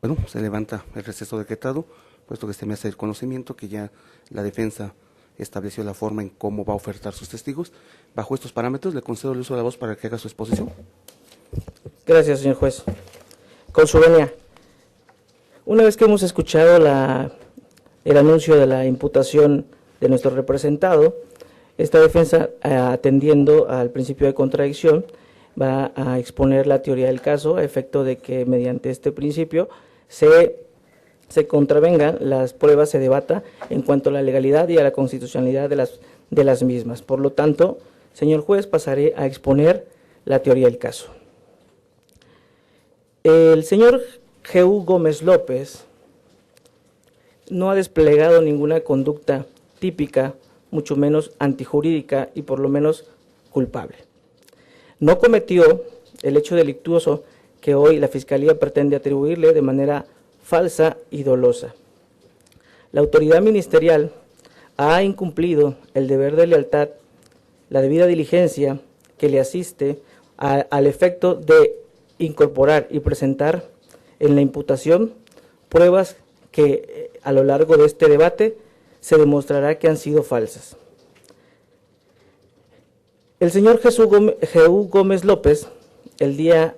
Bueno, se levanta el receso decretado, puesto que se me hace el conocimiento que ya la defensa estableció la forma en cómo va a ofertar sus testigos. Bajo estos parámetros, le concedo el uso de la voz para que haga su exposición. Gracias, señor juez. Con su venia, una vez que hemos escuchado el anuncio de la imputación de nuestro representado, esta defensa, atendiendo al principio de contradicción, va a exponer la teoría del caso a efecto de que mediante este principio se contravengan las pruebas, se debata en cuanto a la legalidad y a la constitucionalidad de las mismas. Por lo tanto, señor juez, pasaré a exponer la teoría del caso. El señor G.U. Gómez López no ha desplegado ninguna conducta típica, mucho menos antijurídica y por lo menos culpable. No cometió el hecho delictuoso que hoy la Fiscalía pretende atribuirle de manera falsa y dolosa. La autoridad ministerial ha incumplido el deber de lealtad, la debida diligencia que le asiste al efecto de incorporar y presentar en la imputación pruebas que a lo largo de este debate se demostrará que han sido falsas. El señor G.U. Gómez López, el día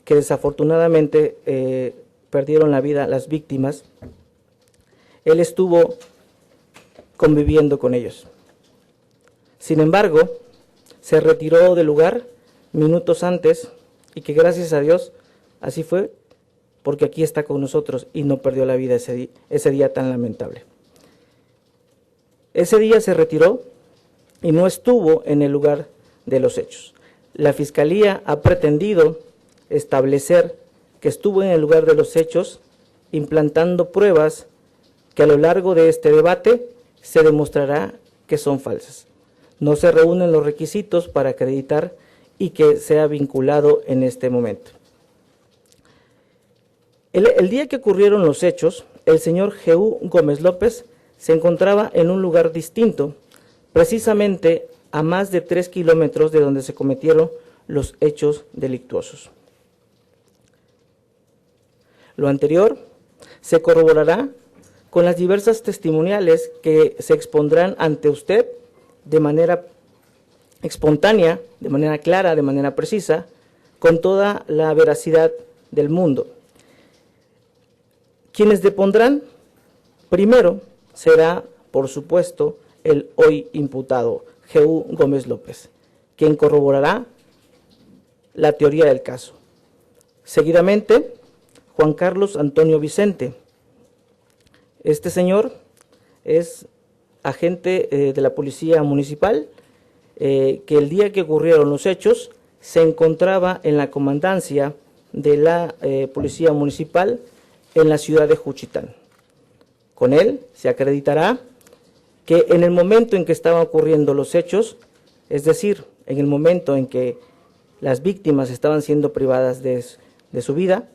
que desafortunadamente perdieron la vida las víctimas, él estuvo conviviendo con ellos. Sin embargo, se retiró del lugar minutos antes y que gracias a Dios así fue, porque aquí está con nosotros y no perdió la vida ese día tan lamentable. Ese día se retiró y no estuvo en el lugar de los hechos. La Fiscalía ha pretendido establecer que estuvo en el lugar de los hechos, implantando pruebas que a lo largo de este debate se demostrará que son falsas. No se reúnen los requisitos para acreditar y que sea vinculado en este momento. El día que ocurrieron los hechos, el señor G.U. Gómez López se encontraba en un lugar distinto, precisamente a más de 3 kilómetros de donde se cometieron los hechos delictuosos. Lo anterior se corroborará con las diversas testimoniales que se expondrán ante usted de manera espontánea, de manera clara, de manera precisa, con toda la veracidad del mundo. Quienes depondrán, primero será, por supuesto, el hoy imputado, G.U. Gómez López, quien corroborará la teoría del caso. Seguidamente, Juan Carlos Antonio Vicente. Este señor es agente de la Policía Municipal, que el día que ocurrieron los hechos se encontraba en la comandancia de la Policía Municipal en la ciudad de Juchitán. Con él se acreditará que en el momento en que estaban ocurriendo los hechos, es decir, en el momento en que las víctimas estaban siendo privadas de su vida,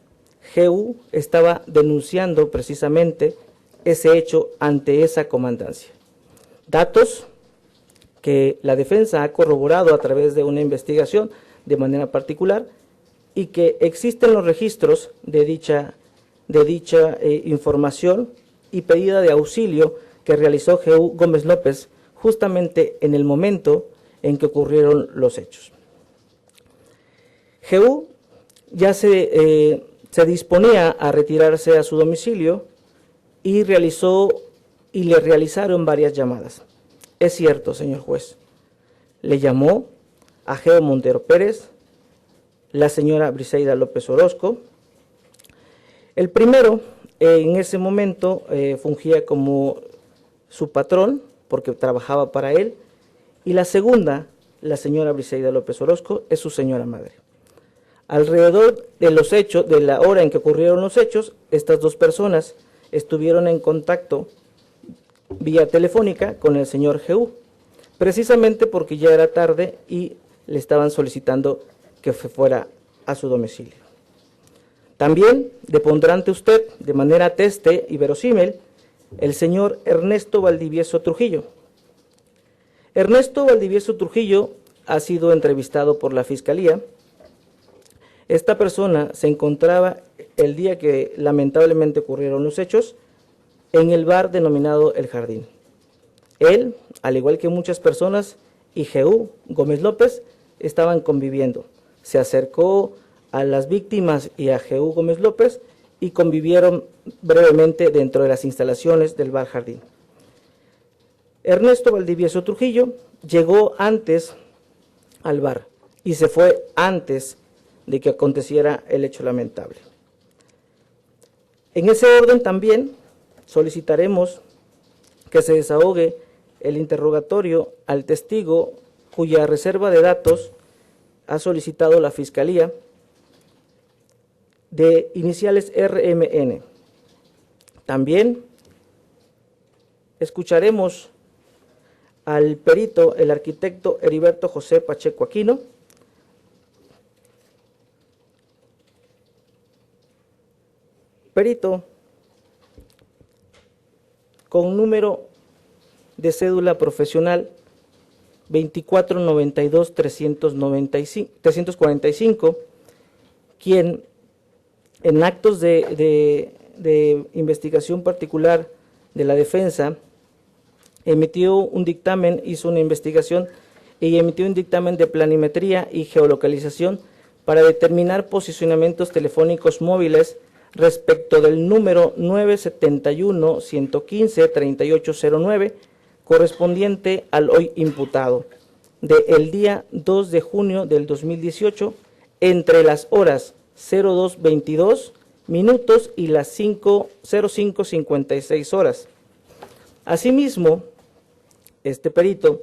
G.U. estaba denunciando precisamente ese hecho ante esa comandancia. Datos que la defensa ha corroborado a través de una investigación de manera particular y que existen los registros de dicha información y pedida de auxilio que realizó G.U. Gómez López justamente en el momento en que ocurrieron los hechos. G.U. ya se disponía a retirarse a su domicilio y le realizaron varias llamadas. Es cierto, señor juez, le llamó a Geo Montero Pérez, la señora Briseida López Orozco. El primero, en ese momento, fungía como su patrón, porque trabajaba para él, y la segunda, la señora Briseida López Orozco, es su señora madre. Alrededor de los hechos, de la hora en que ocurrieron los hechos, estas dos personas estuvieron en contacto vía telefónica con el señor G.U., precisamente porque ya era tarde y le estaban solicitando que fuera a su domicilio. También depondrá ante usted de manera ateste y verosímil el señor Ernesto Valdivieso Trujillo. Ernesto Valdivieso Trujillo ha sido entrevistado por la Fiscalía. Esta persona se encontraba el día que lamentablemente ocurrieron los hechos, en el bar denominado El Jardín. Él, al igual que muchas personas, y Jehú Gómez López estaban conviviendo. Se acercó a las víctimas y a Jehú Gómez López y convivieron brevemente dentro de las instalaciones del bar Jardín. Ernesto Valdivieso Trujillo llegó antes al bar y se fue antes de que aconteciera el hecho lamentable. En ese orden también solicitaremos que se desahogue el interrogatorio al testigo cuya reserva de datos ha solicitado la Fiscalía, de iniciales RMN. También escucharemos al perito, el arquitecto Heriberto José Pacheco Aquino, perito con número de cédula profesional 2492-345, quien en actos de investigación particular de la defensa emitió un dictamen, hizo una investigación y emitió un dictamen de planimetría y geolocalización para determinar posicionamientos telefónicos móviles respecto del número 971-115-3809, correspondiente al hoy imputado, del día 2 de junio del 2018, entre las horas 02:22 minutos y las 05:56 horas. Asimismo, este perito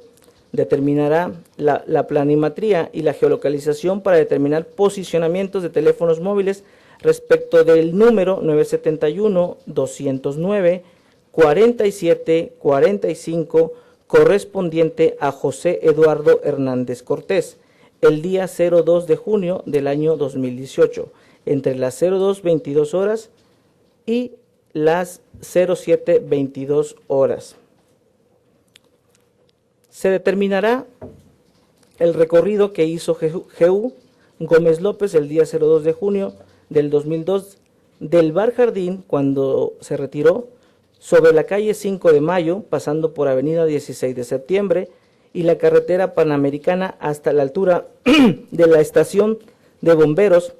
determinará la planimetría y la geolocalización para determinar posicionamientos de teléfonos móviles respecto del número 971-209-4745, correspondiente a José Eduardo Hernández Cortés, el día 02 de junio del año 2018, entre las 02:22 horas y las 07:22 horas. Se determinará el recorrido que hizo Jehú Gómez López el día 02 de junio del 2002 del bar Jardín cuando se retiró sobre la calle 5 de Mayo, pasando por avenida 16 de septiembre y la carretera panamericana hasta la altura de la estación de bomberos.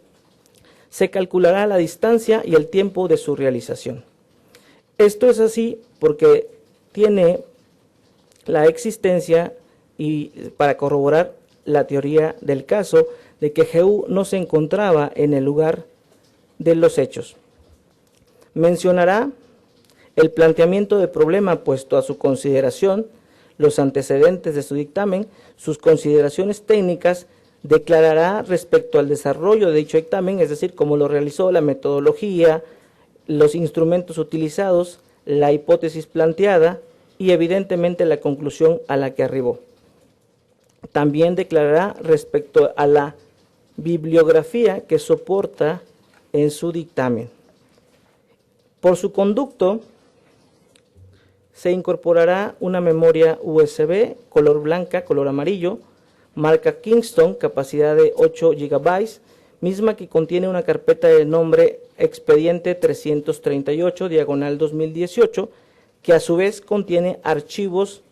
Se calculará la distancia y el tiempo de su realización. Esto es así porque tiene la existencia y para corroborar la teoría del caso de que Jehú no se encontraba en el lugar de los hechos. Mencionará el planteamiento de problema puesto a su consideración, los antecedentes de su dictamen, sus consideraciones técnicas, declarará respecto al desarrollo de dicho dictamen, es decir, cómo lo realizó, la metodología, los instrumentos utilizados, la hipótesis planteada y evidentemente la conclusión a la que arribó. También declarará respecto a la bibliografía que soporta en su dictamen. Por su conducto, se incorporará una memoria USB color blanca, color amarillo, marca Kingston, capacidad de 8 GB, misma que contiene una carpeta de nombre expediente 338, diagonal 2018, que a su vez contiene archivos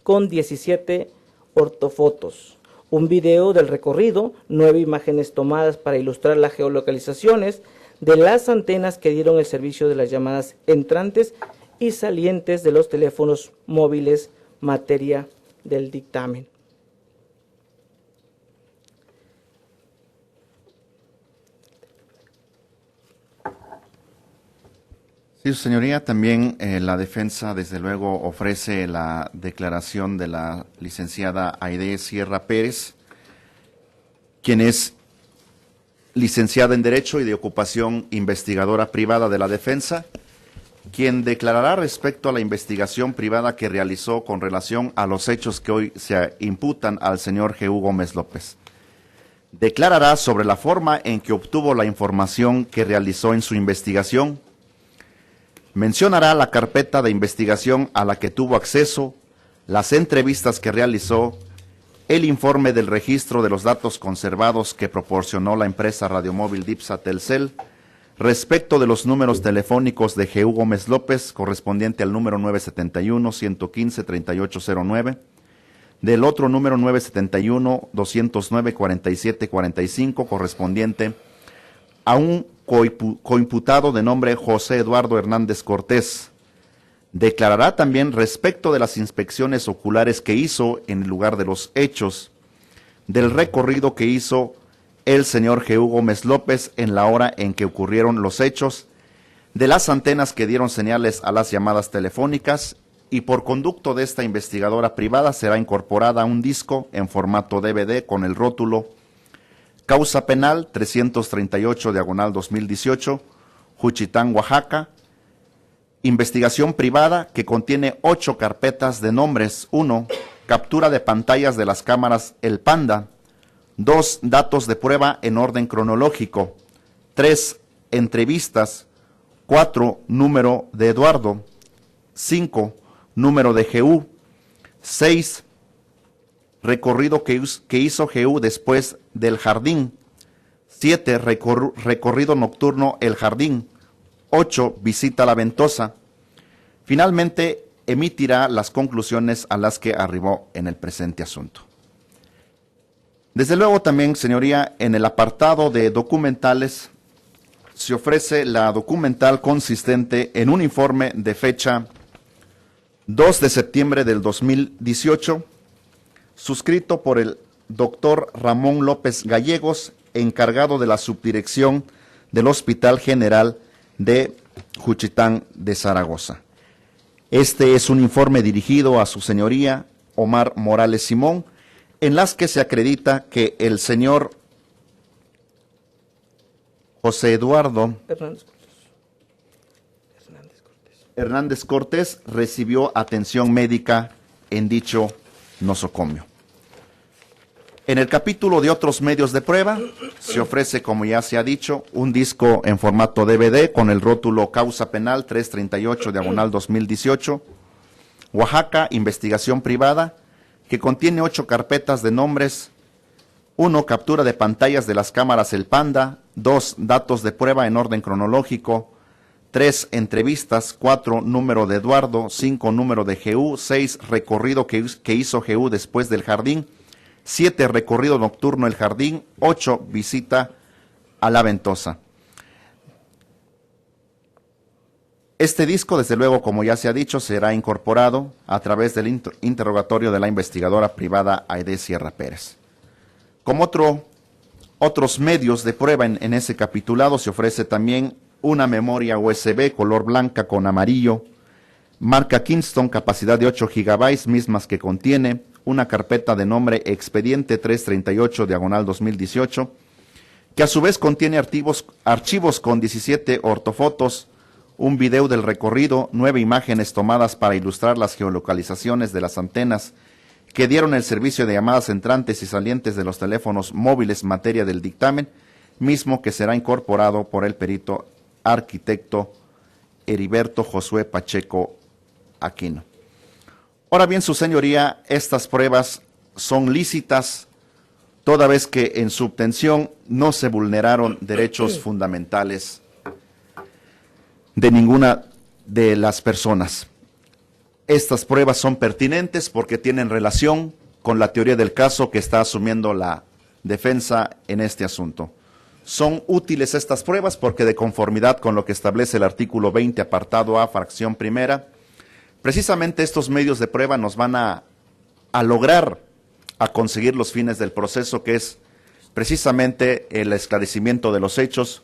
con 17 ortofotos, un video del recorrido, 9 imágenes tomadas para ilustrar las geolocalizaciones de las antenas que dieron el servicio de las llamadas entrantes y salientes de los teléfonos móviles, materia del dictamen. Sí, su señoría, también la defensa desde luego ofrece la declaración de la licenciada Aide Sierra Pérez, quien es licenciada en Derecho y de ocupación investigadora privada de la defensa, quien declarará respecto a la investigación privada que realizó con relación a los hechos que hoy se imputan al señor Jehú Gómez López. Declarará sobre la forma en que obtuvo la información que realizó en su investigación. Mencionará la carpeta de investigación a la que tuvo acceso, las entrevistas que realizó, el informe del registro de los datos conservados que proporcionó la empresa radiomóvil DIPSA Telcel, respecto de los números telefónicos de Jehú Gómez López, correspondiente al número 971-115-3809, del otro número 971-209-4745, correspondiente a un coimputado de nombre José Eduardo Hernández Cortés. Declarará también respecto de las inspecciones oculares que hizo en el lugar de los hechos, del recorrido que hizo el señor Jehú Gómez López en la hora en que ocurrieron los hechos, de las antenas que dieron señales a las llamadas telefónicas, y por conducto de esta investigadora privada será incorporada un disco en formato DVD con el rótulo Causa Penal 338/2018, Juchitán, Oaxaca. Investigación privada que contiene 8 carpetas de nombres. 1. Captura de pantallas de las cámaras El Panda. 2. Datos de prueba en orden cronológico. 3. Entrevistas. 4. Número de Eduardo. 5. Número de Jehú. 6. Recorrido que hizo Jehú después del jardín. 7. Recorrido nocturno El Jardín. 8. Visita La Ventosa. Finalmente, emitirá las conclusiones a las que arribó en el presente asunto. Desde luego también, señoría, en el apartado de documentales se ofrece la documental consistente en un informe de fecha 2 de septiembre del 2018, suscrito por el doctor Ramón López Gallegos, encargado de la subdirección del Hospital General de Juchitán de Zaragoza. Este es un informe dirigido a su señoría Omar Morales Simón, en las que se acredita que el señor José Eduardo Hernández Cortés recibió atención médica en dicho nosocomio. En el capítulo de otros medios de prueba se ofrece, como ya se ha dicho, un disco en formato DVD con el rótulo Causa Penal 338/2018, Oaxaca, investigación privada, que contiene 8 carpetas de nombres. 1. Captura de pantallas de las cámaras El Panda. 2. Datos de prueba en orden cronológico. 3. Entrevistas. 4. Número de Eduardo. 5. Número de Jehú. 6. Recorrido que hizo Jehú después del jardín. 7. Recorrido nocturno El Jardín. 8. Visita a La Ventosa. Este disco, desde luego, como ya se ha dicho, será incorporado a través del interrogatorio de la investigadora privada Aide Sierra Pérez. Como otros medios de prueba en ese capitulado, se ofrece también una memoria USB color blanca con amarillo, marca Kingston, capacidad de 8 GB, mismas que contiene una carpeta de nombre Expediente 338/2018, que a su vez contiene archivos con 17 ortofotos, un video del recorrido, 9 imágenes tomadas para ilustrar las geolocalizaciones de las antenas que dieron el servicio de llamadas entrantes y salientes de los teléfonos móviles en materia del dictamen, mismo que será incorporado por el perito arquitecto Heriberto Josué Pacheco Aquino. Ahora bien, su señoría, estas pruebas son lícitas toda vez que en su obtención no se vulneraron derechos fundamentales de ninguna de las personas. Estas pruebas son pertinentes porque tienen relación con la teoría del caso que está asumiendo la defensa en este asunto. Son útiles estas pruebas porque, de conformidad con lo que establece el artículo 20, apartado A, fracción primera, precisamente estos medios de prueba nos van a lograr a conseguir los fines del proceso, que es precisamente el esclarecimiento de los hechos,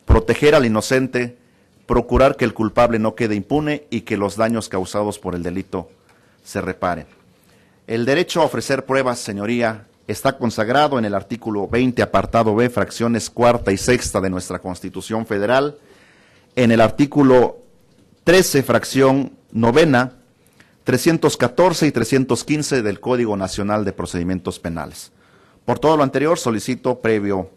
proteger al inocente, procurar que el culpable no quede impune y que los daños causados por el delito se reparen. El derecho a ofrecer pruebas, señoría, está consagrado en el artículo 20, apartado B, fracciones cuarta y sexta de nuestra Constitución Federal, en el artículo 13, fracción novena, 314 y 315 del Código Nacional de Procedimientos Penales. Por todo lo anterior, solicito previo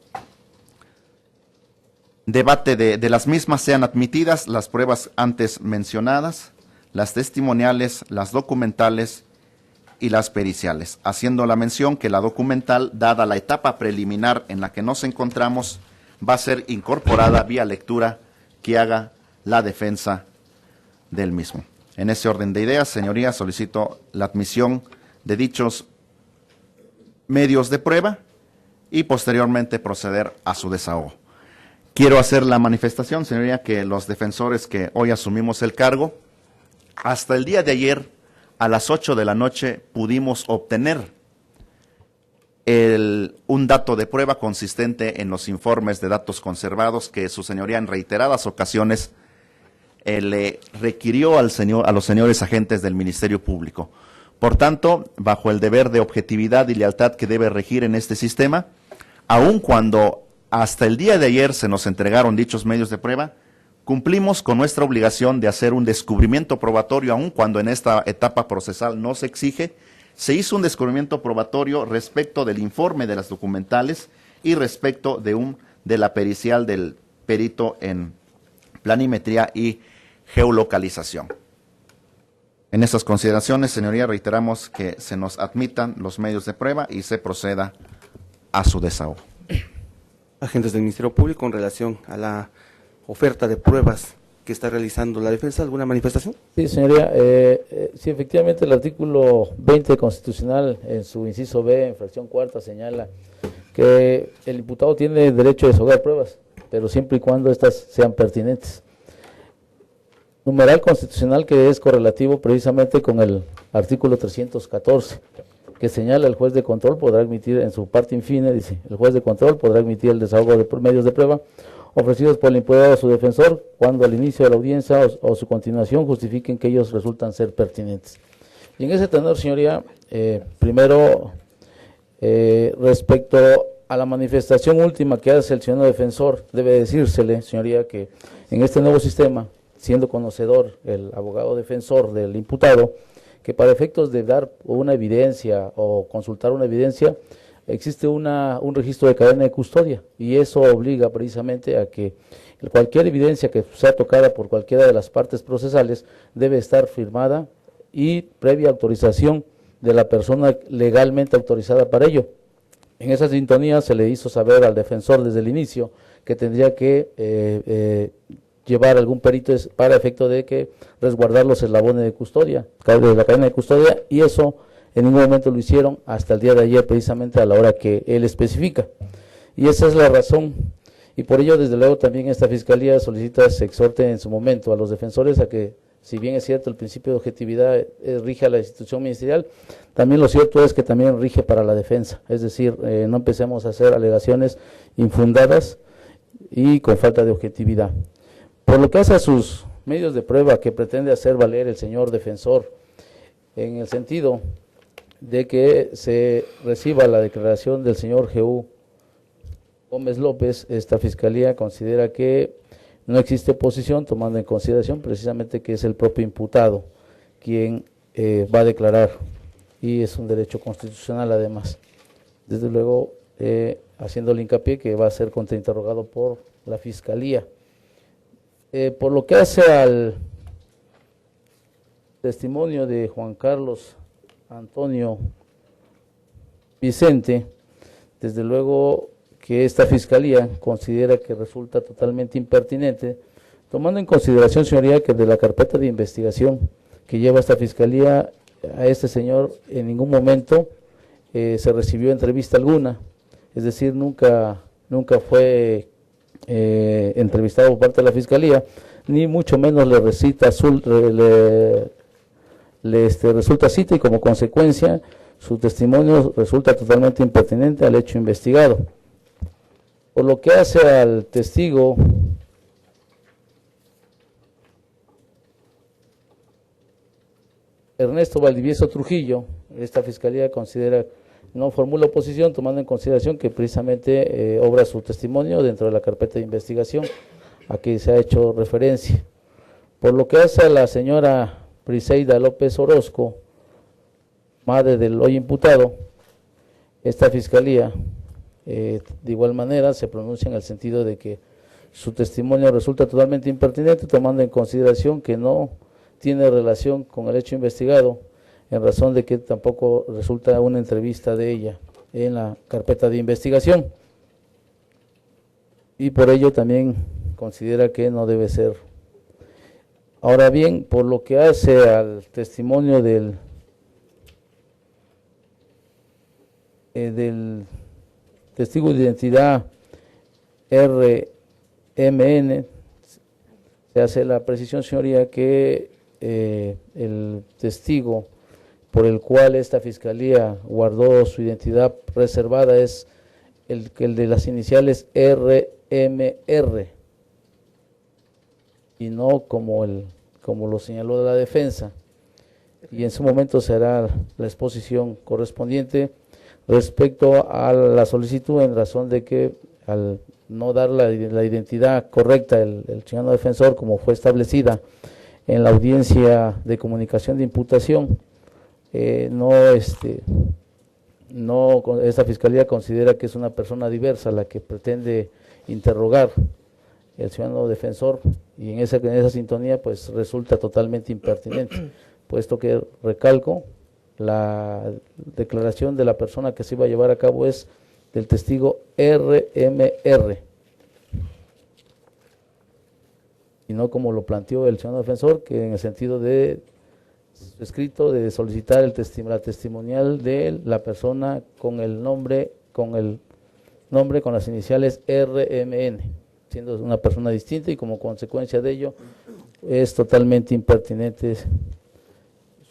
debate de las mismas sean admitidas las pruebas antes mencionadas, las testimoniales, las documentales y las periciales, haciendo la mención que la documental, dada la etapa preliminar en la que nos encontramos, va a ser incorporada vía lectura que haga la defensa del mismo. En ese orden de ideas, señorías, solicito la admisión de dichos medios de prueba y posteriormente proceder a su desahogo. Quiero hacer la manifestación, señoría, que los defensores que hoy asumimos el cargo, hasta el día de ayer, a las 8 de la noche, pudimos obtener un dato de prueba consistente en los informes de datos conservados que su señoría en reiteradas ocasiones le requirió a los señores agentes del Ministerio Público. Por tanto, bajo el deber de objetividad y lealtad que debe regir en este sistema, aun cuando hasta el día de ayer se nos entregaron dichos medios de prueba, cumplimos con nuestra obligación de hacer un descubrimiento probatorio, aun cuando en esta etapa procesal no se exige. Se hizo un descubrimiento probatorio respecto del informe de las documentales y respecto de la pericial del perito en planimetría y geolocalización. En estas consideraciones, señoría, reiteramos que se nos admitan los medios de prueba y se proceda a su desahogo. Agentes del Ministerio Público, en relación a la oferta de pruebas que está realizando la defensa, ¿alguna manifestación? Sí, señoría, sí, efectivamente el artículo 20 constitucional, en su inciso B, en fracción cuarta, señala que el imputado tiene derecho a desahogar pruebas, pero siempre y cuando éstas sean pertinentes. Numeral constitucional que es correlativo precisamente con el artículo 314, que señala el juez de control podrá admitir en su parte infine, dice, el juez de control podrá admitir el desahogo de medios de prueba ofrecidos por el imputado a su defensor cuando al inicio de la audiencia o su continuación justifiquen que ellos resultan ser pertinentes. Y en ese tenor, señoría, primero, respecto a la manifestación última que hace el señor defensor, debe decírsele, señoría, que en este nuevo sistema, siendo conocedor el abogado defensor del imputado, que para efectos de dar una evidencia o consultar una evidencia, existe un registro de cadena de custodia, y eso obliga precisamente a que cualquier evidencia que sea tocada por cualquiera de las partes procesales debe estar firmada y previa autorización de la persona legalmente autorizada para ello. En esa sintonía se le hizo saber al defensor desde el inicio que tendría que llevar algún perito para efecto de que resguardar los eslabones de custodia, de la cadena de custodia, y eso en ningún momento lo hicieron hasta el día de ayer, precisamente a la hora que él especifica. Y esa es la razón, y por ello desde luego también esta Fiscalía solicita, se exhorte en su momento a los defensores a que, si bien es cierto el principio de objetividad rige a la institución ministerial, también lo cierto es que también rige para la defensa, es decir, no empecemos a hacer alegaciones infundadas y con falta de objetividad. Por lo que hace a sus medios de prueba que pretende hacer valer el señor defensor, en el sentido de que se reciba la declaración del señor G.U. Gómez López, esta Fiscalía considera que no existe oposición, tomando en consideración precisamente que es el propio imputado quien va a declarar, y es un derecho constitucional además. Desde luego, haciéndole hincapié que va a ser contrainterrogado por la Fiscalía. Por lo que hace al testimonio de Juan Carlos Antonio Vicente, desde luego que esta Fiscalía considera que resulta totalmente impertinente, tomando en consideración, señoría, que de la carpeta de investigación que lleva esta Fiscalía, a este señor en ningún momento se recibió entrevista alguna, es decir, nunca fue entrevistado por parte de la Fiscalía, ni mucho menos le resulta cita, y como consecuencia su testimonio resulta totalmente impertinente al hecho investigado. Por lo que hace al testigo Ernesto Valdivieso Trujillo, esta Fiscalía considera, no formula oposición, tomando en consideración que precisamente obra su testimonio dentro de la carpeta de investigación a que se ha hecho referencia. Por lo que hace a la señora Briseida López Orozco, madre del hoy imputado, esta Fiscalía de igual manera se pronuncia en el sentido de que su testimonio resulta totalmente impertinente, tomando en consideración que no tiene relación con el hecho investigado, en razón de que tampoco resulta una entrevista de ella en la carpeta de investigación. y por ello también considera que no debe ser. Ahora bien, por lo que hace al testimonio del testigo de identidad RMN, se hace la precisión, señoría, que el testigo por el cual esta fiscalía guardó su identidad reservada es el de las iniciales RMR, y no como lo señaló la defensa, y en su momento se hará la exposición correspondiente respecto a la solicitud, en razón de que al no dar la identidad correcta el ciudadano defensor, como fue establecida en la audiencia de comunicación de imputación, esta fiscalía considera que es una persona diversa la que pretende interrogar el ciudadano defensor, y en esa sintonía pues resulta totalmente impertinente, puesto que, recalco, la declaración de la persona que se iba a llevar a cabo es del testigo RMR, y no como lo planteó el ciudadano defensor, que en el sentido de escrito de solicitar la testimonial de la persona con el nombre, con las iniciales RMN, siendo una persona distinta, y como consecuencia de ello es totalmente impertinente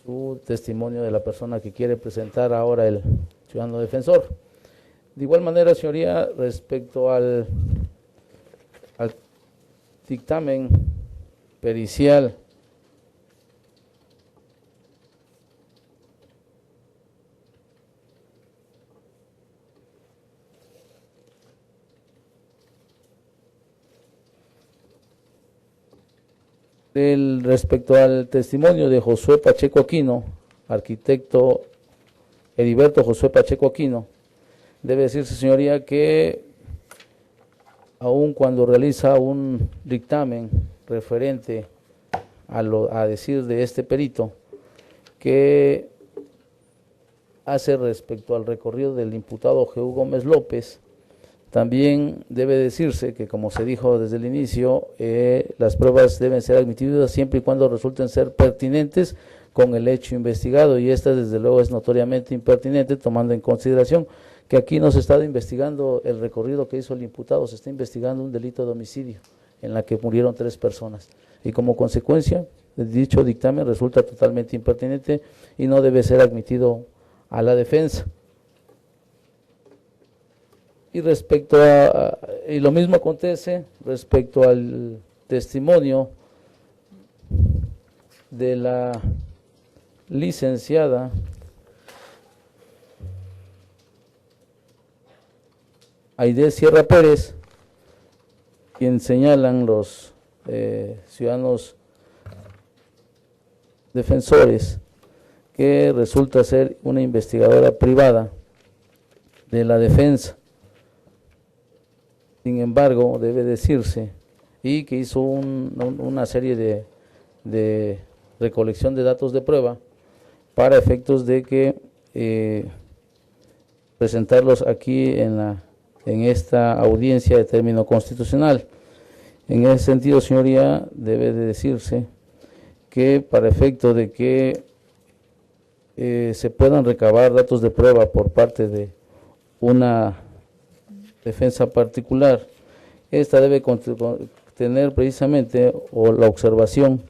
su testimonio de la persona que quiere presentar ahora el ciudadano defensor. De igual manera, señoría, respecto al dictamen pericial respecto al testimonio de Josué Pacheco Aquino, arquitecto Heriberto Josué Pacheco Aquino, debe decirse, señoría, que aun cuando realiza un dictamen referente a decir de este perito, que hace respecto al recorrido del imputado Jehú Gómez López, también debe decirse que, como se dijo desde el inicio, las pruebas deben ser admitidas siempre y cuando resulten ser pertinentes con el hecho investigado, y esta desde luego es notoriamente impertinente, tomando en consideración que aquí no se está investigando el recorrido que hizo el imputado, se está investigando un delito de homicidio en la que murieron 3 personas, y como consecuencia dicho dictamen resulta totalmente impertinente y no debe ser admitido a la defensa. Y respecto y lo mismo acontece respecto al testimonio de la licenciada Aide Sierra Pérez, quien señalan los ciudadanos defensores que resulta ser una investigadora privada de la defensa. Sin embargo, debe decirse, y que hizo una serie de recolección de datos de prueba para efectos de que presentarlos aquí en esta audiencia de término constitucional. En ese sentido, señoría, debe de decirse que para efecto de que se puedan recabar datos de prueba por parte de una defensa particular, esta debe tener precisamente la observación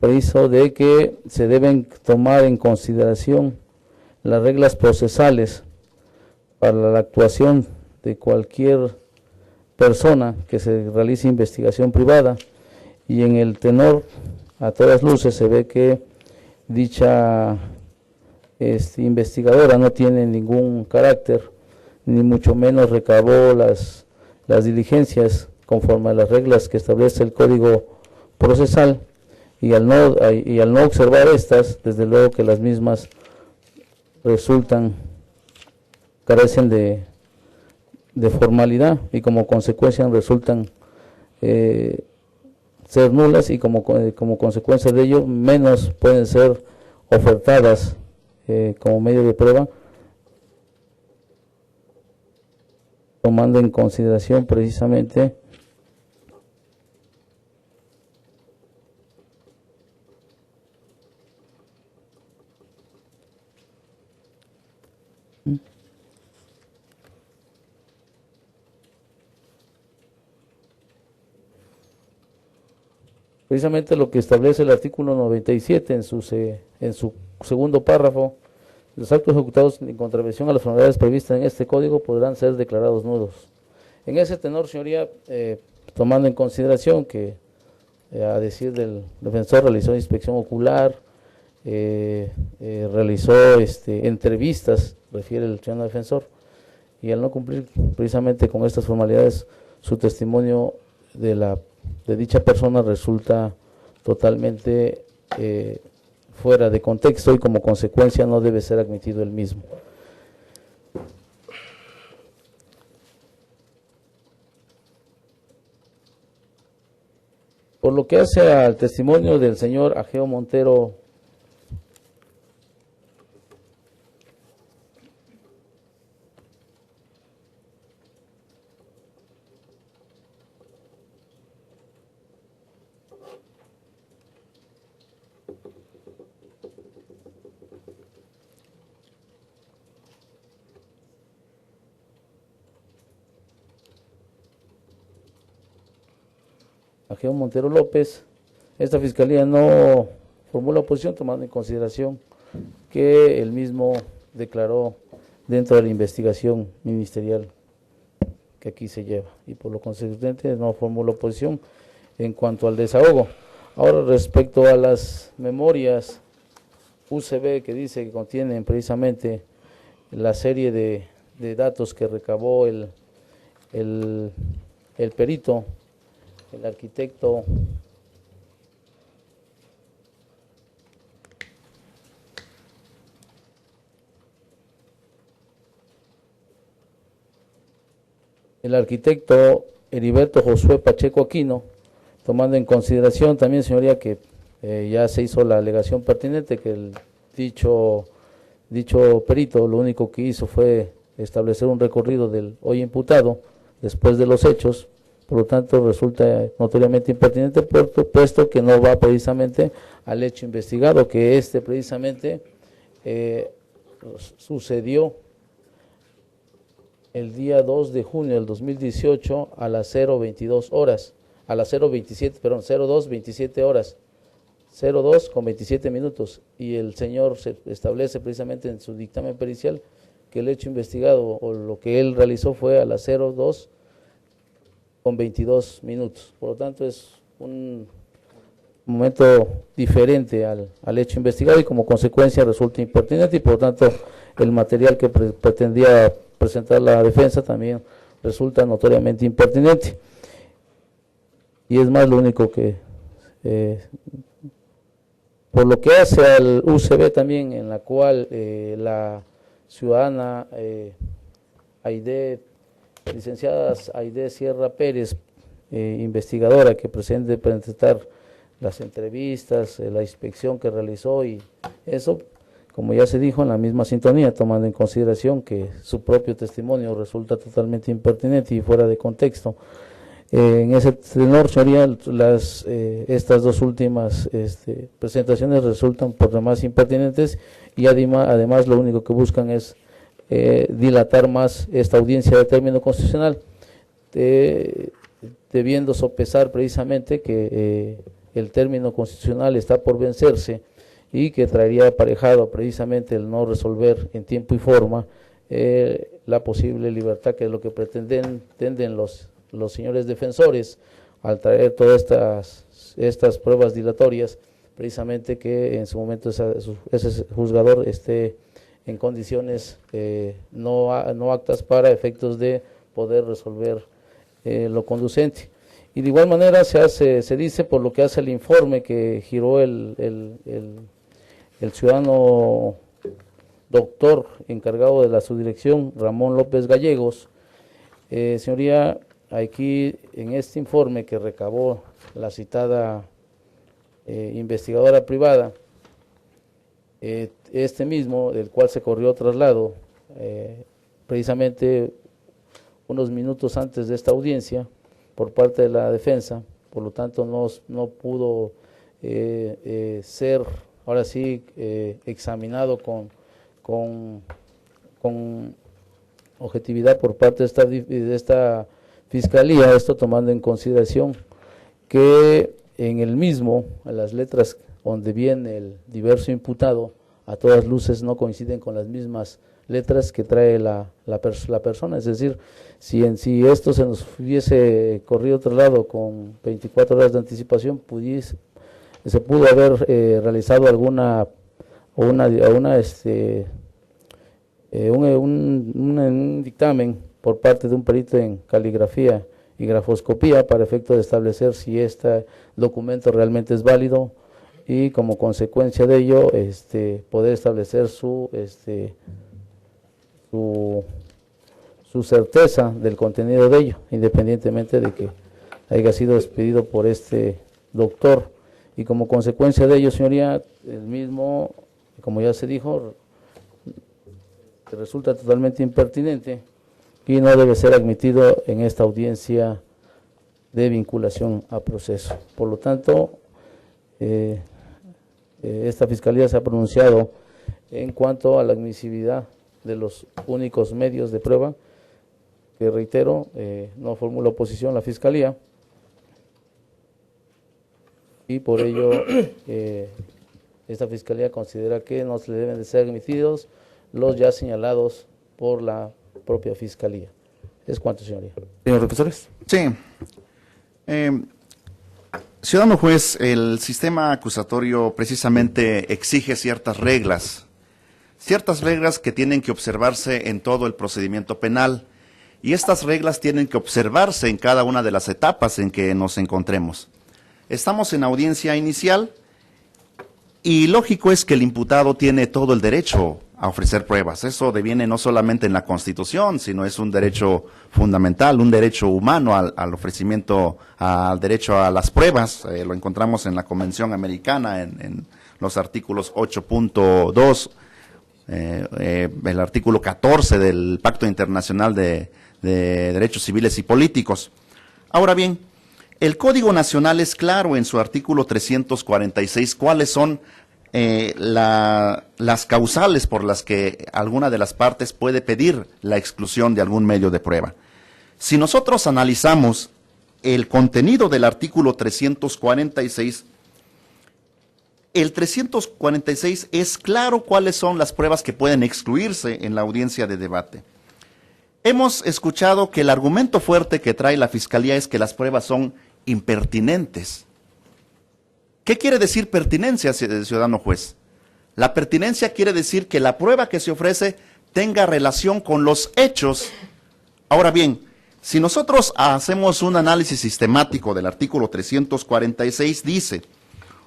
preciso de que se deben tomar en consideración las reglas procesales para la actuación de cualquier persona que se realice investigación privada, y en el tenor a todas luces se ve que dicha investigadora no tiene ningún carácter, ni mucho menos recabó las diligencias conforme a las reglas que establece el Código Procesal, y al no observar estas, desde luego que las mismas carecen de formalidad, y como consecuencia resultan ser nulas, y como consecuencia de ello menos pueden ser ofertadas como medio de prueba tomando en consideración precisamente lo que establece el artículo 97 en su segundo párrafo. Los actos ejecutados en contravención a las formalidades previstas en este código podrán ser declarados nulos. En ese tenor, señoría, tomando en consideración que, a decir del defensor, realizó inspección ocular, realizó entrevistas, refiere el ciudadano defensor, y al no cumplir precisamente con estas formalidades, su testimonio de dicha persona resulta totalmente fuera de contexto y como consecuencia no debe ser admitido el mismo. Por lo que hace al testimonio del señor Ageo Montero López, esta fiscalía no formula oposición tomando en consideración que el mismo declaró dentro de la investigación ministerial que aquí se lleva y por lo consecuente no formula oposición en cuanto al desahogo. Ahora, respecto a las memorias UCB que dice que contienen precisamente la serie de datos que recabó el perito, el arquitecto Heriberto Josué Pacheco Aquino, tomando en consideración también, señoría, que ya se hizo la alegación pertinente que el dicho perito lo único que hizo fue establecer un recorrido del hoy imputado después de los hechos. Por lo tanto, resulta notoriamente impertinente, puesto que no va precisamente al hecho investigado, que precisamente sucedió el día 2 de junio del 2018 a las 0:22 horas, a las 02:27 horas, 02 con 27 minutos, y el señor se establece precisamente en su dictamen pericial que el hecho investigado o lo que él realizó fue a las 02 con 22 minutos. Por lo tanto, es un momento diferente al hecho investigado y como consecuencia resulta impertinente y por lo tanto el material que pretendía presentar la defensa también resulta notoriamente impertinente. Y es más, lo único que, por lo que hace al UCB también, en la cual la ciudadana licenciada Aide Sierra Pérez, investigadora que pretende presentar las entrevistas, la inspección que realizó y eso, como ya se dijo, en la misma sintonía, tomando en consideración que su propio testimonio resulta totalmente impertinente y fuera de contexto. En ese tenor, señoría, estas dos últimas presentaciones resultan por demás impertinentes y además lo único que buscan es dilatar más esta audiencia de término constitucional, debiendo sopesar precisamente que el término constitucional está por vencerse y que traería aparejado precisamente el no resolver en tiempo y forma la posible libertad, que es lo que pretenden los señores defensores al traer todas estas pruebas dilatorias, precisamente que en su momento ese juzgador esté en condiciones no aptas para efectos de poder resolver lo conducente. Y de igual manera se dice, por lo que hace el informe que giró el ciudadano doctor encargado de la subdirección, Ramón López Gallegos, señoría, aquí en este informe que recabó la citada investigadora privada, mismo, del cual se corrió traslado, precisamente unos minutos antes de esta audiencia por parte de la defensa, por lo tanto no pudo ser ahora sí examinado con objetividad por parte de esta fiscalía, esto tomando en consideración que en el mismo, en las letras donde viene el diverso imputado, a todas luces no coinciden con las mismas letras que trae la persona, es decir, si esto se nos hubiese corrido otro lado con 24 horas de anticipación, se pudo haber realizado un dictamen por parte de un perito en caligrafía y grafoscopía para efecto de establecer si este documento realmente es válido y como consecuencia de ello poder establecer su certeza del contenido de ello, independientemente de que haya sido expedido por este doctor. Y como consecuencia de ello, señoría, el mismo, como ya se dijo, resulta totalmente impertinente y no debe ser admitido en esta audiencia de vinculación a proceso. Por lo tanto, esta Fiscalía se ha pronunciado en cuanto a la admisibilidad de los únicos medios de prueba, que reitero, no formula oposición la Fiscalía, y por ello esta Fiscalía considera que no se le deben de ser admitidos los ya señalados por la propia Fiscalía. Es cuanto, señoría. Señor profesores. Sí. Ciudadano juez, el sistema acusatorio precisamente exige ciertas reglas que tienen que observarse en todo el procedimiento penal, y estas reglas tienen que observarse en cada una de las etapas en que nos encontremos. Estamos en audiencia inicial y lógico es que el imputado tiene todo el derecho a ofrecer pruebas. Eso deviene no solamente en la Constitución, sino es un derecho fundamental, un derecho humano al ofrecimiento, al derecho a las pruebas. Lo encontramos en la Convención Americana, en los artículos 8.2, el artículo 14 del Pacto Internacional de Derechos Civiles y Políticos. Ahora bien, el Código Nacional es claro en su artículo 346 cuáles son las causales por las que alguna de las partes puede pedir la exclusión de algún medio de prueba. Si nosotros analizamos el contenido del artículo 346, el 346 es claro cuáles son las pruebas que pueden excluirse en la audiencia de debate. Hemos escuchado que el argumento fuerte que trae la Fiscalía es que las pruebas son impertinentes. ¿Qué quiere decir pertinencia, ciudadano juez? La pertinencia quiere decir que la prueba que se ofrece tenga relación con los hechos. Ahora bien, si nosotros hacemos un análisis sistemático del artículo 346, dice: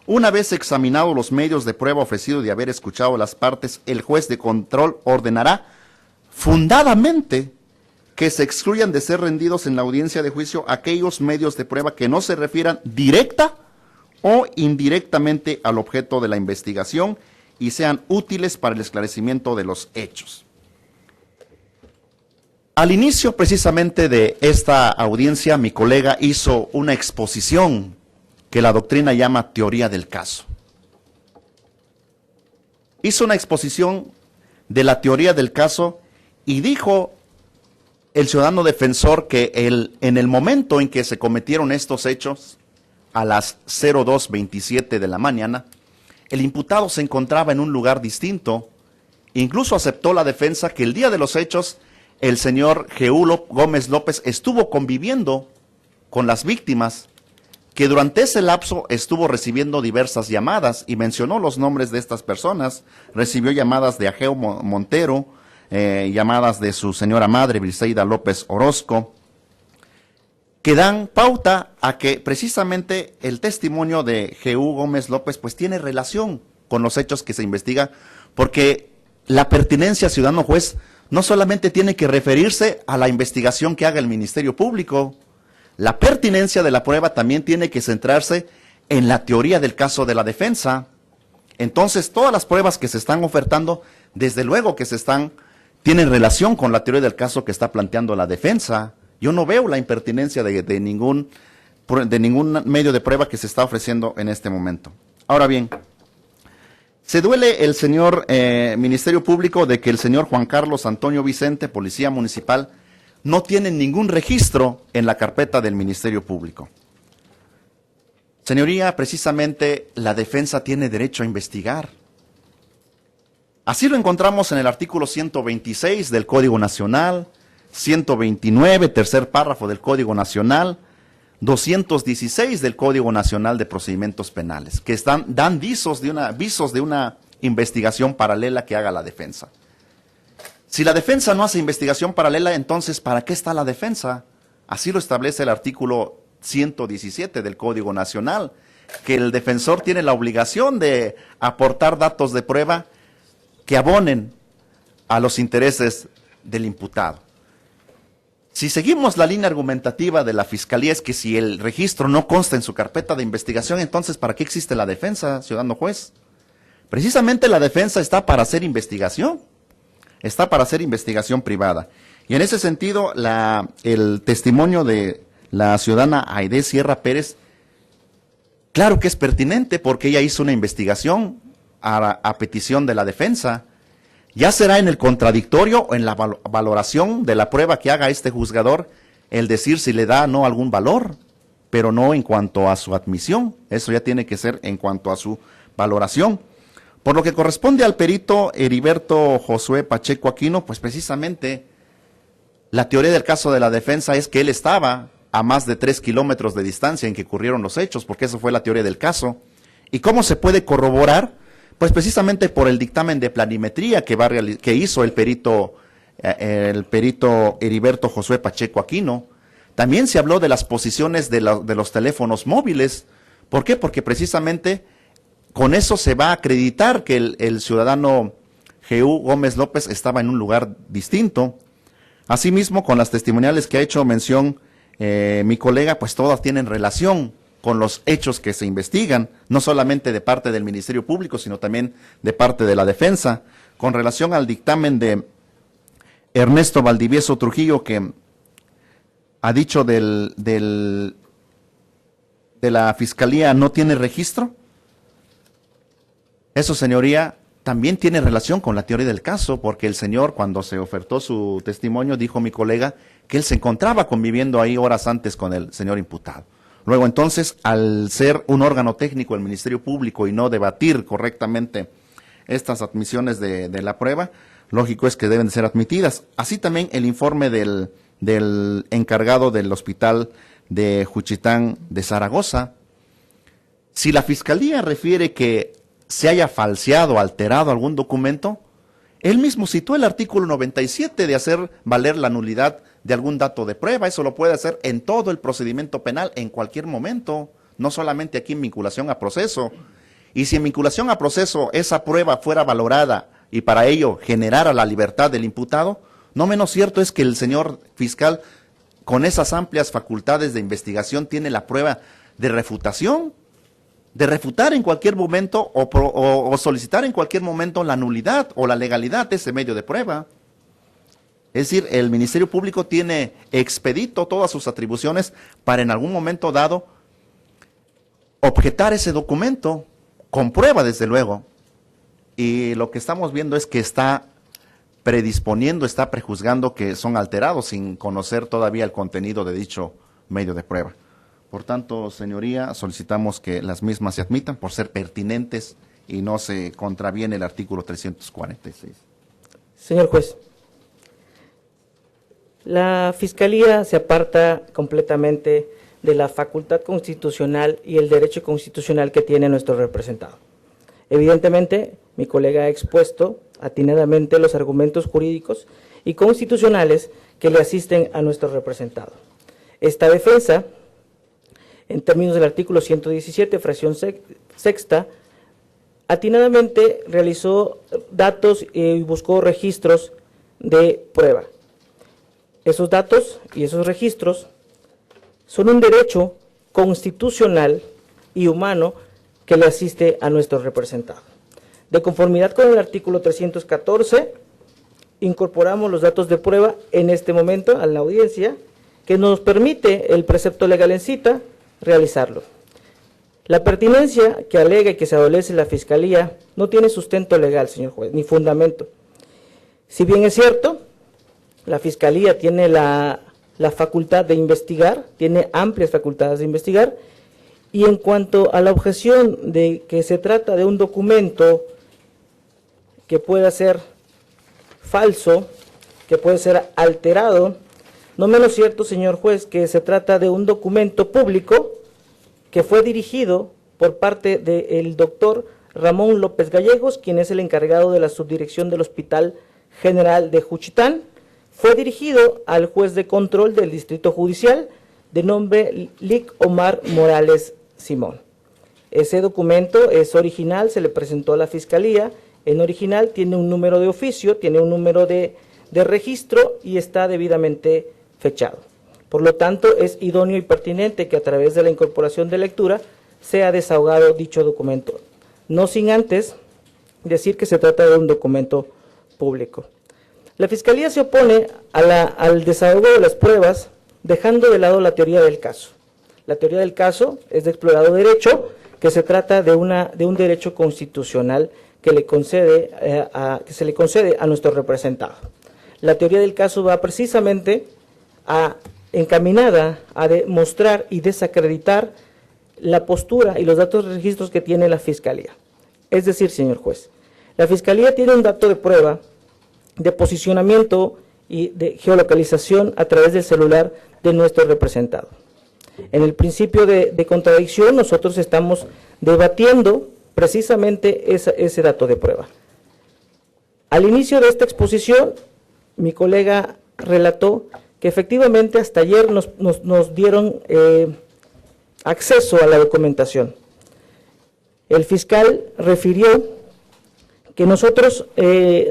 una vez examinados los medios de prueba ofrecidos y haber escuchado las partes, el juez de control ordenará fundadamente que se excluyan de ser rendidos en la audiencia de juicio aquellos medios de prueba que no se refieran directa o indirectamente al objeto de la investigación y sean útiles para el esclarecimiento de los hechos. Al inicio precisamente de esta audiencia, mi colega hizo una exposición que la doctrina llama teoría del caso. Hizo una exposición de la teoría del caso y dijo el ciudadano defensor que en el momento en que se cometieron estos hechos, a las 02:27 de la mañana, el imputado se encontraba en un lugar distinto. Incluso aceptó la defensa que el día de los hechos, el señor Jehú Gómez López estuvo conviviendo con las víctimas, que durante ese lapso estuvo recibiendo diversas llamadas y mencionó los nombres de estas personas. Recibió llamadas de Ageo Montero, llamadas de su señora madre, Briseida López Orozco, que dan pauta a que precisamente el testimonio de Jehú Gómez López pues tiene relación con los hechos que se investiga, porque la pertinencia, ciudadano juez, no solamente tiene que referirse a la investigación que haga el Ministerio Público, la pertinencia de la prueba también tiene que centrarse en la teoría del caso de la defensa. Entonces, todas las pruebas que se están ofertando, desde luego que se están tienen relación con la teoría del caso que está planteando la defensa. Yo no veo la impertinencia de ningún medio de prueba que se está ofreciendo en este momento. Ahora bien, se duele el señor Ministerio Público de que el señor Juan Carlos Antonio Vicente, policía municipal, no tiene ningún registro en la carpeta del Ministerio Público. Señoría, precisamente la defensa tiene derecho a investigar. Así lo encontramos en el artículo 126 del Código Nacional, 129, tercer párrafo del Código Nacional, 216 del Código Nacional de Procedimientos Penales, que dan visos de una investigación paralela que haga la defensa. Si la defensa no hace investigación paralela, entonces ¿para qué está la defensa? Así lo establece el artículo 117 del Código Nacional, que el defensor tiene la obligación de aportar datos de prueba que abonen a los intereses del imputado. Si seguimos la línea argumentativa de la Fiscalía, es que si el registro no consta en su carpeta de investigación, entonces ¿para qué existe la defensa, ciudadano juez? Precisamente la defensa está para hacer investigación, está para hacer investigación privada. Y en ese sentido, el testimonio de la ciudadana Aide Sierra Pérez, claro que es pertinente porque ella hizo una investigación a petición de la defensa. Ya será en el contradictorio o en la valoración de la prueba que haga este juzgador el decir si le da o no algún valor, pero no en cuanto a su admisión. Eso ya tiene que ser en cuanto a su valoración. Por lo que corresponde al perito Heriberto Josué Pacheco Aquino, pues precisamente la teoría del caso de la defensa es que él estaba a más de 3 kilómetros de distancia en que ocurrieron los hechos, porque eso fue la teoría del caso. ¿Y cómo se puede corroborar? Pues precisamente por el dictamen de planimetría que hizo el perito Heriberto Josué Pacheco Aquino. También se habló de las posiciones de los teléfonos móviles. ¿Por qué? Porque precisamente con eso se va a acreditar que el ciudadano Jehú Gómez López estaba en un lugar distinto. Asimismo, con las testimoniales que ha hecho mención mi colega, pues todas tienen relación con los hechos que se investigan, no solamente de parte del Ministerio Público, sino también de parte de la defensa. Con relación al dictamen de Ernesto Valdivieso Trujillo, que ha dicho de la Fiscalía no tiene registro, eso, señoría, también tiene relación con la teoría del caso, porque el señor, cuando se ofertó su testimonio, dijo mi colega que él se encontraba conviviendo ahí horas antes con el señor imputado. Luego, entonces, al ser un órgano técnico del Ministerio Público y no debatir correctamente estas admisiones de la prueba, lógico es que deben de ser admitidas. Así también el informe del encargado del hospital de Juchitán de Zaragoza. Si la Fiscalía refiere que se haya falseado, alterado algún documento, él mismo citó el artículo 97 de hacer valer la nulidad de algún dato de prueba. Eso lo puede hacer en todo el procedimiento penal, en cualquier momento, no solamente aquí en vinculación a proceso. Y si en vinculación a proceso esa prueba fuera valorada y para ello generara la libertad del imputado, no menos cierto es que el señor fiscal, con esas amplias facultades de investigación, tiene la prueba de refutación, de refutar en cualquier momento o solicitar en cualquier momento la nulidad o la legalidad de ese medio de prueba. Es decir, el Ministerio Público tiene expedito todas sus atribuciones para en algún momento dado objetar ese documento, con prueba desde luego. Y lo que estamos viendo es que está predisponiendo, está prejuzgando que son alterados sin conocer todavía el contenido de dicho medio de prueba. Por tanto, señoría, solicitamos que las mismas se admitan por ser pertinentes y no se contraviene el artículo 346. Señor juez, la Fiscalía se aparta completamente de la facultad constitucional y el derecho constitucional que tiene nuestro representado. Evidentemente, mi colega ha expuesto atinadamente los argumentos jurídicos y constitucionales que le asisten a nuestro representado. Esta defensa, en términos del artículo 117, fracción sexta, atinadamente realizó datos y buscó registros de prueba. Esos datos y esos registros son un derecho constitucional y humano que le asiste a nuestro representado. De conformidad con el artículo 314 incorporamos los datos de prueba en este momento a la audiencia, que nos permite el precepto legal en cita realizarlo. La pertinencia que alega y que se adolece la Fiscalía no tiene sustento legal, señor juez, ni fundamento. Si bien es cierto, la Fiscalía tiene la facultad de investigar, tiene amplias facultades de investigar, y en cuanto a la objeción de que se trata de un documento que pueda ser falso, que puede ser alterado, no menos cierto, señor juez, que se trata de un documento público que fue dirigido por parte del doctor Ramón López Gallegos, quien es el encargado de la subdirección del Hospital General de Juchitán. Fue dirigido al juez de control del Distrito Judicial, de nombre Lic Omar Morales Simón. Ese documento es original, se le presentó a la Fiscalía, en original tiene un número de oficio, tiene un número de registro y está debidamente fechado. Por lo tanto, es idóneo y pertinente que a través de la incorporación de lectura sea desahogado dicho documento, no sin antes decir que se trata de un documento público. La Fiscalía se opone al desahogo de las pruebas, dejando de lado la teoría del caso. La teoría del caso es de explorado derecho, que se trata de un derecho constitucional que se le concede a nuestro representado. La teoría del caso va precisamente encaminada a demostrar y desacreditar la postura y los datos de registros que tiene la Fiscalía. Es decir, señor juez, la Fiscalía tiene un dato de prueba de posicionamiento y de geolocalización a través del celular de nuestro representado. En el principio de contradicción, nosotros estamos debatiendo precisamente ese dato de prueba. Al inicio de esta exposición, mi colega relató que efectivamente hasta ayer nos dieron acceso a la documentación. El fiscal refirió que nosotros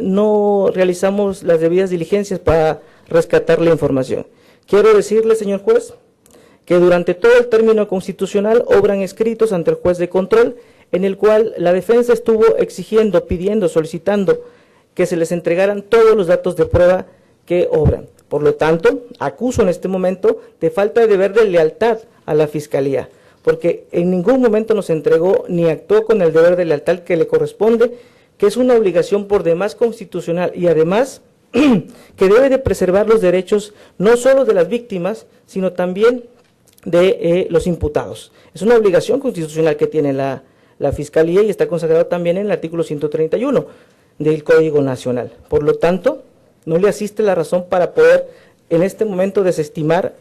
no realizamos las debidas diligencias para rescatar la información. Quiero decirle, señor juez, que durante todo el término constitucional obran escritos ante el juez de control, en el cual la defensa estuvo exigiendo, pidiendo, solicitando que se les entregaran todos los datos de prueba que obran. Por lo tanto, acuso en este momento de falta de deber de lealtad a la Fiscalía, porque en ningún momento nos entregó ni actuó con el deber de lealtad que le corresponde, que es una obligación por demás constitucional y además que debe de preservar los derechos no solo de las víctimas, sino también de los imputados. Es una obligación constitucional que tiene la Fiscalía y está consagrado también en el artículo 131 del Código Nacional. Por lo tanto, no le asiste la razón para poder en este momento desestimar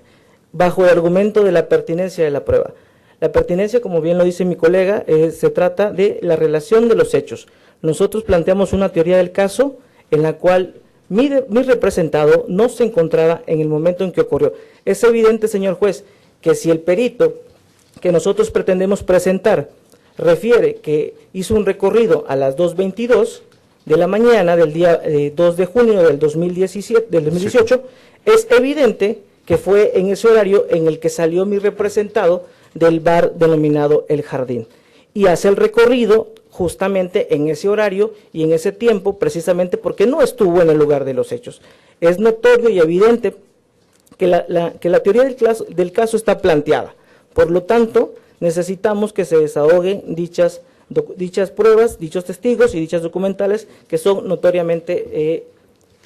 bajo el argumento de la pertinencia de la prueba. La pertinencia, como bien lo dice mi colega, se trata de la relación de los hechos. Nosotros planteamos una teoría del caso en la cual mi representado no se encontraba en el momento en que ocurrió. Es evidente, señor juez, que si el perito que nosotros pretendemos presentar refiere que hizo un recorrido a las 2:22 de la mañana del día 2 de junio del 2018, es evidente que fue en ese horario en el que salió mi representado del bar denominado El Jardín y hace el recorrido justamente en ese horario y en ese tiempo, precisamente porque no estuvo en el lugar de los hechos. Es notorio y evidente que la teoría del caso está planteada. Por lo tanto, necesitamos que se desahoguen dichas pruebas, dichos testigos y dichas documentales que son notoriamente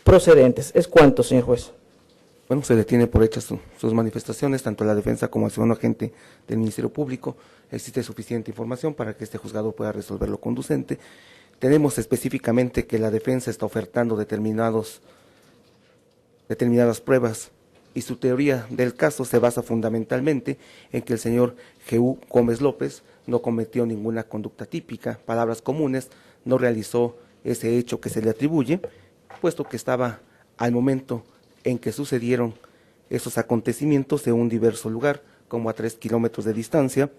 procedentes. ¿Es cuánto, señor juez? Bueno, se detiene por hechas sus manifestaciones, tanto la defensa como el segundo agente del Ministerio Público. Existe suficiente información para que este juzgado pueda resolver lo conducente. Tenemos específicamente que la defensa está ofertando determinadas pruebas y su teoría del caso se basa fundamentalmente en que el señor G.U. Gómez López no cometió ninguna conducta típica, palabras comunes, no realizó ese hecho que se le atribuye, puesto que estaba al momento en que sucedieron esos acontecimientos en un diverso lugar, como a 3 kilómetros de distancia,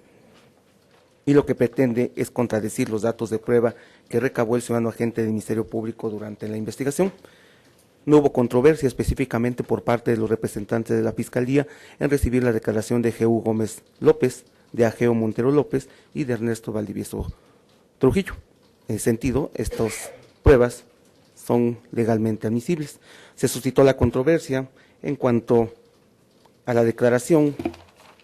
y lo que pretende es contradecir los datos de prueba que recabó el ciudadano agente del Ministerio Público durante la investigación. No hubo controversia específicamente por parte de los representantes de la Fiscalía en recibir la declaración de G.U. Gómez López, de Ageo Montero López y de Ernesto Valdivieso Trujillo. En ese sentido, estas pruebas son legalmente admisibles. Se suscitó la controversia en cuanto a la declaración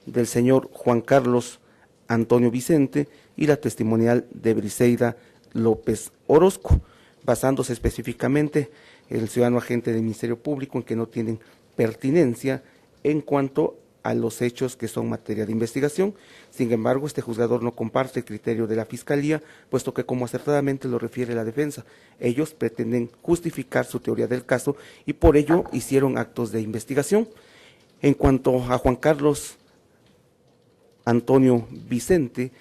del señor Juan Carlos Antonio Vicente y la testimonial de Briseida López Orozco, basándose específicamente el ciudadano agente del Ministerio Público en que no tienen pertinencia en cuanto a los hechos que son materia de investigación. Sin embargo, este juzgador no comparte el criterio de la Fiscalía, puesto que, como acertadamente lo refiere la defensa, ellos pretenden justificar su teoría del caso y por ello hicieron actos de investigación. En cuanto a Juan Carlos Antonio Vicente,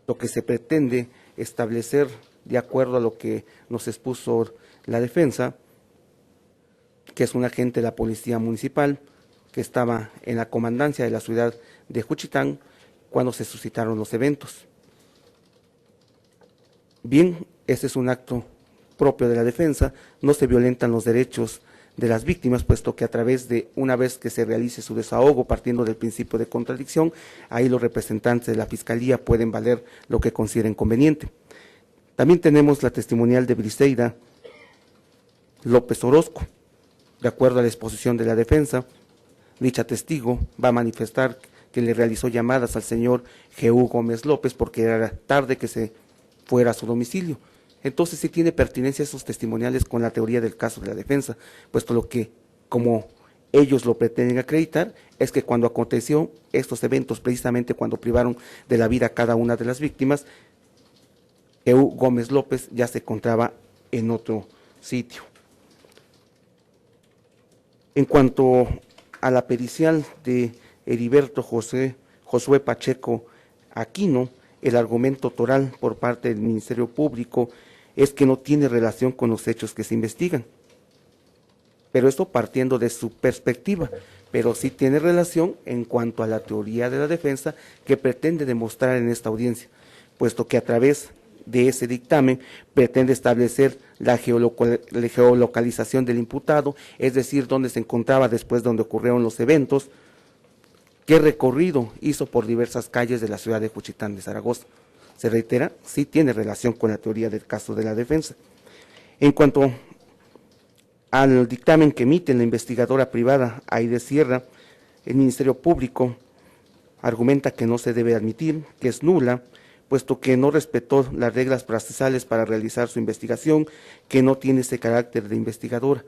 lo que se pretende establecer, de acuerdo a lo que nos expuso la defensa, que es un agente de la Policía Municipal que estaba en la comandancia de la ciudad de Juchitán cuando se suscitaron los eventos. Bien, ese es un acto propio de la defensa, no se violentan los derechos de las víctimas, puesto que a través de, una vez que se realice su desahogo, partiendo del principio de contradicción, ahí los representantes de la Fiscalía pueden valer lo que consideren conveniente. También tenemos la testimonial de Briseida López Orozco. De acuerdo a la exposición de la defensa, dicha testigo va a manifestar que le realizó llamadas al señor Jehú Gómez López porque era tarde que se fuera a su domicilio. Entonces sí tiene pertinencia esos testimoniales con la teoría del caso de la defensa, puesto lo que, como ellos lo pretenden acreditar, es que cuando aconteció estos eventos, precisamente cuando privaron de la vida a cada una de las víctimas, Jehú Gómez López ya se encontraba en otro sitio. En cuanto a la pericial de Heriberto Josué Pacheco Aquino, el argumento toral por parte del Ministerio Público es que no tiene relación con los hechos que se investigan. Pero esto partiendo de su perspectiva, pero sí tiene relación en cuanto a la teoría de la defensa que pretende demostrar en esta audiencia, puesto que a través de ese dictamen pretende establecer la geolocalización del imputado, es decir, dónde se encontraba después de donde ocurrieron los eventos, qué recorrido hizo por diversas calles de la ciudad de Juchitán de Zaragoza. Se reitera, sí tiene relación con la teoría del caso de la defensa. En cuanto al dictamen que emite la investigadora privada Aide Sierra, el Ministerio Público argumenta que no se debe admitir, que es nula, puesto que no respetó las reglas procesales para realizar su investigación, que no tiene ese carácter de investigadora.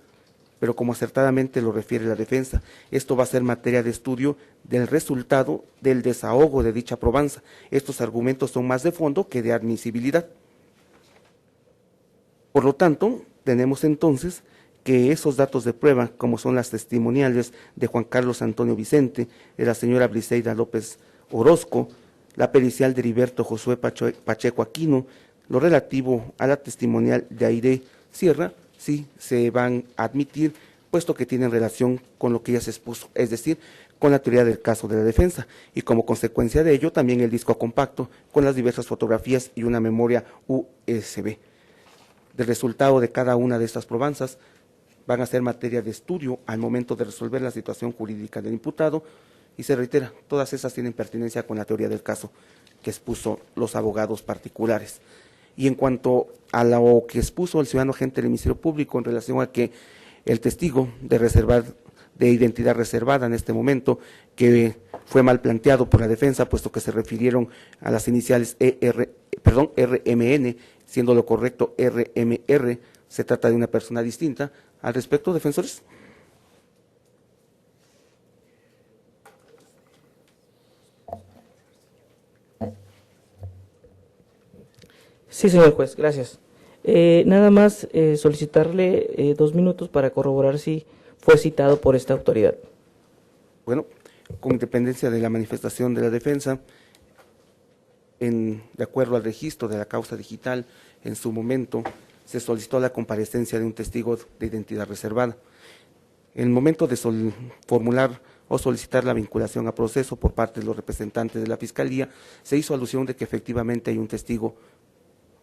Pero como acertadamente lo refiere la defensa, esto va a ser materia de estudio del resultado del desahogo de dicha probanza. Estos argumentos son más de fondo que de admisibilidad. Por lo tanto, tenemos entonces que esos datos de prueba, como son las testimoniales de Juan Carlos Antonio Vicente, de la señora Briseida López Orozco, la pericial de Heriberto Josué Pacheco Aquino, lo relativo a la testimonial de Aide Sierra, sí se van a admitir, puesto que tienen relación con lo que ya se expuso, es decir, con la teoría del caso de la defensa, y como consecuencia de ello también el disco compacto con las diversas fotografías y una memoria USB. Del resultado de cada una de estas probanzas van a ser materia de estudio al momento de resolver la situación jurídica del imputado, y se reitera, todas esas tienen pertinencia con la teoría del caso que expuso los abogados particulares. Y en cuanto a lo que expuso el ciudadano agente del Ministerio Público en relación a que el testigo de identidad reservada en este momento, que fue mal planteado por la defensa, puesto que se refirieron a las iniciales RMN, siendo lo correcto RMR, se trata de una persona distinta. Al respecto, defensores. Sí, señor juez, gracias. Nada más solicitarle 2 minutos para corroborar si fue citado por esta autoridad. Bueno, con independencia de la manifestación de la defensa, de acuerdo al registro de la causa digital, en su momento se solicitó la comparecencia de un testigo de identidad reservada. En el momento de formular o solicitar la vinculación a proceso por parte de los representantes de la Fiscalía, se hizo alusión de que efectivamente hay un testigo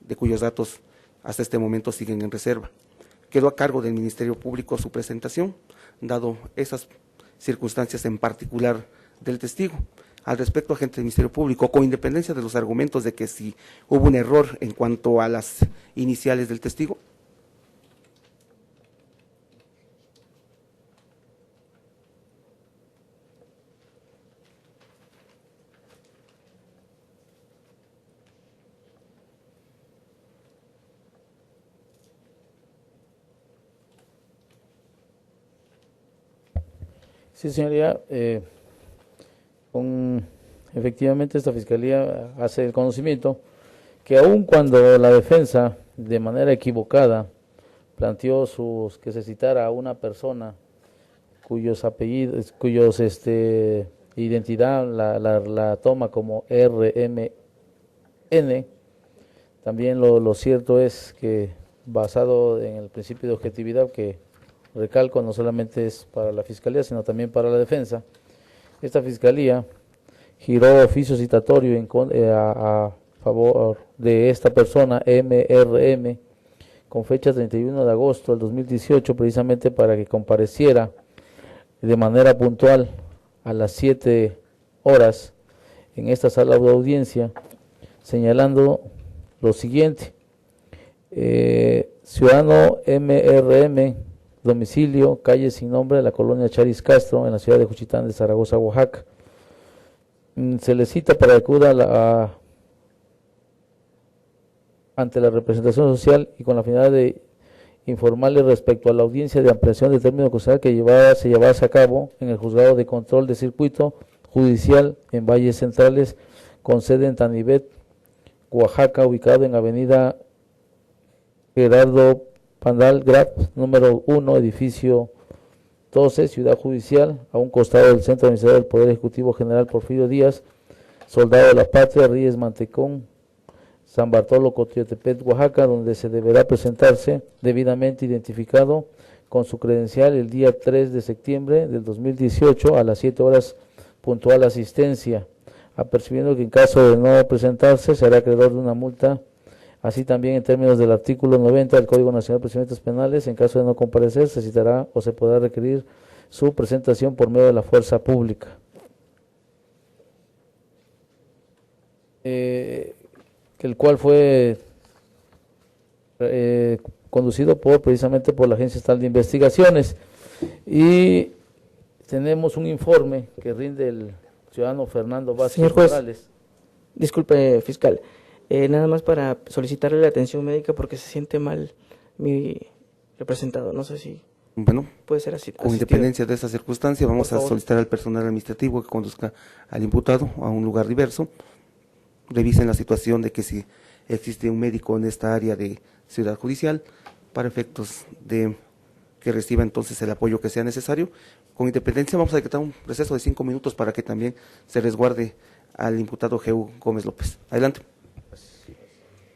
de cuyos datos hasta este momento siguen en reserva. Quedó a cargo del Ministerio Público su presentación, dado esas circunstancias en particular del testigo. Al respecto, agente del Ministerio Público, con independencia de los argumentos de que si hubo un error en cuanto a las iniciales del testigo, Sí, señoría, efectivamente esta Fiscalía hace el conocimiento que aun cuando la defensa de manera equivocada planteó que se citara a una persona cuyos apellidos, identidad la toma como RMN, también lo cierto es que basado en el principio de objetividad que recalco no solamente es para la Fiscalía sino también para la defensa, esta Fiscalía giró oficio citatorio a favor de esta persona MRM con fecha 31 de agosto del 2018 precisamente para que compareciera de manera puntual a las 7 horas en esta sala de audiencia, señalando lo siguiente: ciudadano MRM, domicilio, calle sin nombre de la colonia Charis Castro, en la ciudad de Juchitán de Zaragoza, Oaxaca. Se le cita para que acuda ante la representación social y con la finalidad de informarle respecto a la audiencia de ampliación de término causal que se llevase a cabo en el Juzgado de Control de Circuito Judicial en Valles Centrales, con sede en Tanibet, Oaxaca, ubicado en Avenida Gerardo Pandal Graf, número 1, edificio 12, Ciudad Judicial, a un costado del Centro Administrativo del Poder Ejecutivo General Porfirio Díaz, Soldado de la Patria, Ríes Mantecón, San Bartolo, Cotiotepet, Oaxaca, donde se deberá presentarse debidamente identificado con su credencial el día 3 de septiembre del 2018 a las 7 horas puntual asistencia, apercibiendo que en caso de no presentarse será acreedor de una multa. Así también en términos del artículo 90 del Código Nacional de Procedimientos Penales, en caso de no comparecer se citará o se podrá requerir su presentación por medio de la fuerza pública. El cual fue conducido precisamente por la Agencia Estatal de Investigaciones, y tenemos un informe que rinde el ciudadano Fernando Vázquez Señor juez, Morales. Disculpe, fiscal, nada más para solicitarle la atención médica porque se siente mal mi representado, no sé si Bueno, puede ser así. con independencia de esta circunstancia, vamos Por a favor. solicitar al personal administrativo que conduzca al imputado a un lugar diverso. Revisen la situación de que si existe un médico en esta área de Ciudad Judicial, para efectos de que reciba entonces el apoyo que sea necesario. Con independencia vamos a decretar un receso de 5 minutos para que también se resguarde al imputado Jehú Gómez López. Adelante.